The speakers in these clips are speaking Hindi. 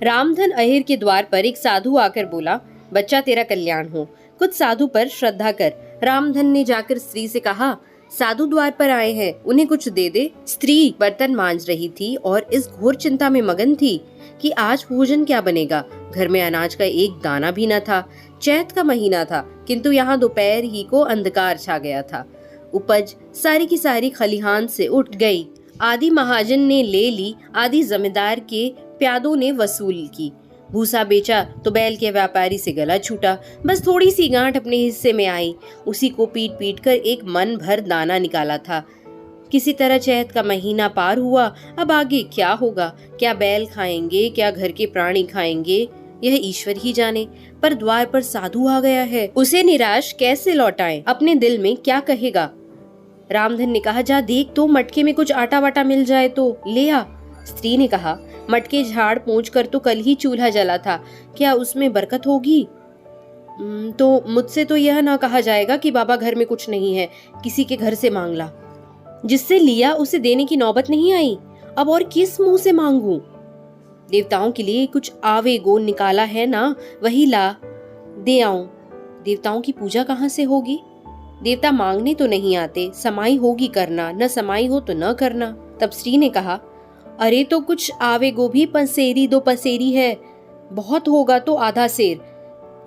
रामधन अहिर के द्वार पर एक साधु आकर बोला, बच्चा तेरा कल्याण हो, कुछ साधु पर श्रद्धा कर। रामधन ने जाकर स्त्री से कहा, साधु द्वार पर आए हैं, उन्हें कुछ दे दे। स्त्री बर्तन मांज रही थी और इस घोर चिंता में मगन थी कि आज भोजन क्या बनेगा। घर में अनाज का एक दाना भी न था। चैत का महीना था, किंतु यहाँ दोपहर ही को अंधकार छा गया था। उपज सारी की सारी खलिहान से उठ गई। आधी महाजन ने ले ली, आधी जमींदार के प्यादों ने वसूल की। भूसा बेचा तो बैल के व्यापारी से गला छूटा। बस थोड़ी सी गांठ अपने हिस्से में आई, उसी को पीट पीट कर एक मन भर दाना निकाला था। किसी तरह चैत का महीना पार हुआ। अब आगे क्या होगा, क्या बैल खाएंगे, क्या घर के प्राणी खाएंगे, यह ईश्वर ही जाने। पर द्वार पर साधु आ गया है, उसे निराश कैसे लौटाएं? अपने दिल में क्या कहेगा? रामधन ने कहा, जा देख तो, मटके में कुछ आटा वाटा मिल जाए तो ले आ। स्त्री ने कहा, मटके झाड़ पोंछ कर तो कल ही चूल्हा जला था, क्या उसमें बरकत होगी? तो मुझसे तो यह ना कहा जाएगा कि बाबा घर में कुछ नहीं है, किसी के घर से मांग ला। जिससे लिया उसे देने की नौबत नहीं आई, अब और किस मुंह से मांगूं? देवताओं के लिए कुछ आवे गो निकाला है ना, वही ला दे आऊं। देवताओं की पूजा कहाँ से होगी? देवता मांगने तो नहीं आते, समाई होगी करना, न समाई हो तो न करना। तब स्त्री ने कहा, अरे तो कुछ आवे गो भी पसेरी दो पसेरी है, बहुत होगा तो आधा सेर।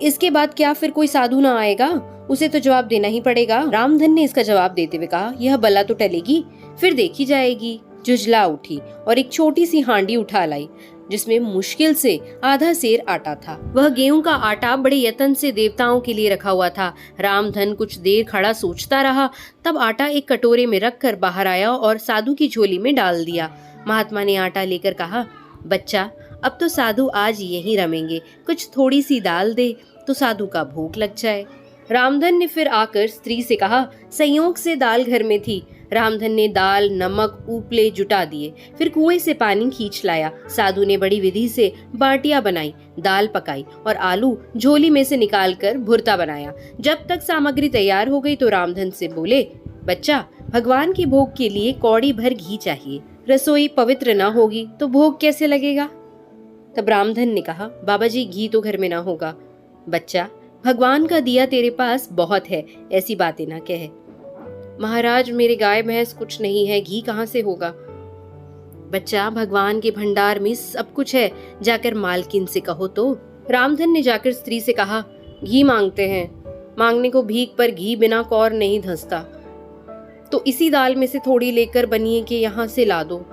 इसके बाद क्या फिर कोई साधु ना आएगा? उसे तो जवाब देना ही पड़ेगा। रामधन ने इसका जवाब देते हुए कहा, यह बला तो टलेगी, फिर देखी जाएगी। जुझला उठी और एक छोटी सी हांडी उठा लाई, जिसमें मुश्किल से आधा सेर आटा था। वह गेहूं का आटा बड़े यत्न से देवताओं के लिए रखा हुआ था। रामधन कुछ देर खड़ा सोचता रहा, तब आटा एक कटोरे में रखकर बाहर आया और साधु की झोली में डाल दिया। महात्मा ने आटा लेकर कहा, बच्चा अब तो साधु आज यहीं रमेंगे, कुछ थोड़ी सी दाल दे तो साधु का भूख लग जाए। रामधन ने फिर आकर स्त्री से कहा, संयोग से दाल घर में थी। रामधन ने दाल, नमक, उपले जुटा दिए, फिर कुएं से पानी खींच लाया। साधु ने बड़ी विधि से बाटियां बनाई, दाल पकाई और आलू झोली में से निकालकर भुर्ता बनाया। जब तक सामग्री तैयार हो गई तो रामधन से बोले, बच्चा भगवान के भोग के लिए कौड़ी भर घी चाहिए, रसोई पवित्र न होगी तो भोग कैसे लगेगा? तब रामधन ने कहा, बाबा जी घी तो घर में ना होगा। बच्चा भगवान का दिया तेरे पास बहुत है, ऐसी बातें ना कहे। महाराज मेरे गाय भैंस कुछ नहीं है, घी कहाँ से होगा? बच्चा भगवान के भंडार में सब कुछ है, जाकर मालकिन से कहो तो। रामधन ने जाकर स्त्री से कहा, घी मांगते हैं। मांगने को भीख पर घी बिना कौर नहीं धंसता, तो इसी दाल में से थोड़ी लेकर बनिए के यहाँ से ला दो।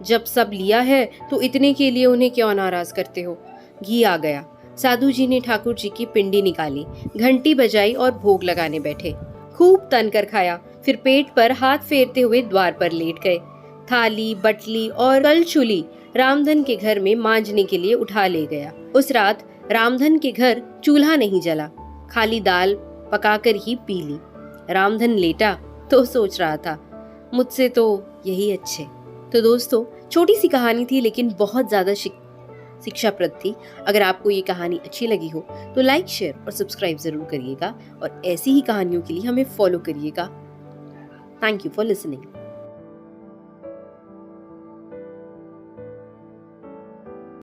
जब सब लिया है तो इतने के लिए उन्हें क्यों नाराज करते हो? घी आ गया। साधु जी ने ठाकुर जी की पिंडी निकाली, घंटी बजाई और भोग लगाने बैठे। खूब तन कर खाया, फिर पेट पर हाथ फेरते हुए द्वार पर लेट गए। थाली, बटली और कलछुली रामधन के घर में मांजने के लिए उठा ले गया। उस रात रामधन के घर चूल्हा नहीं जला, खाली दाल पकाकर ही पी ली। रामधन लेटा तो सोच रहा था, मुझसे तो यही अच्छे। तो दोस्तों, छोटी सी कहानी थी लेकिन बहुत ज्यादा शिक्षाप्रद थी। अगर आपको ये कहानी अच्छी लगी हो तो लाइक, शेयर और सब्सक्राइब जरूर करिएगा और ऐसी ही कहानियों के लिए हमें फॉलो करिएगा। Thank you for listening.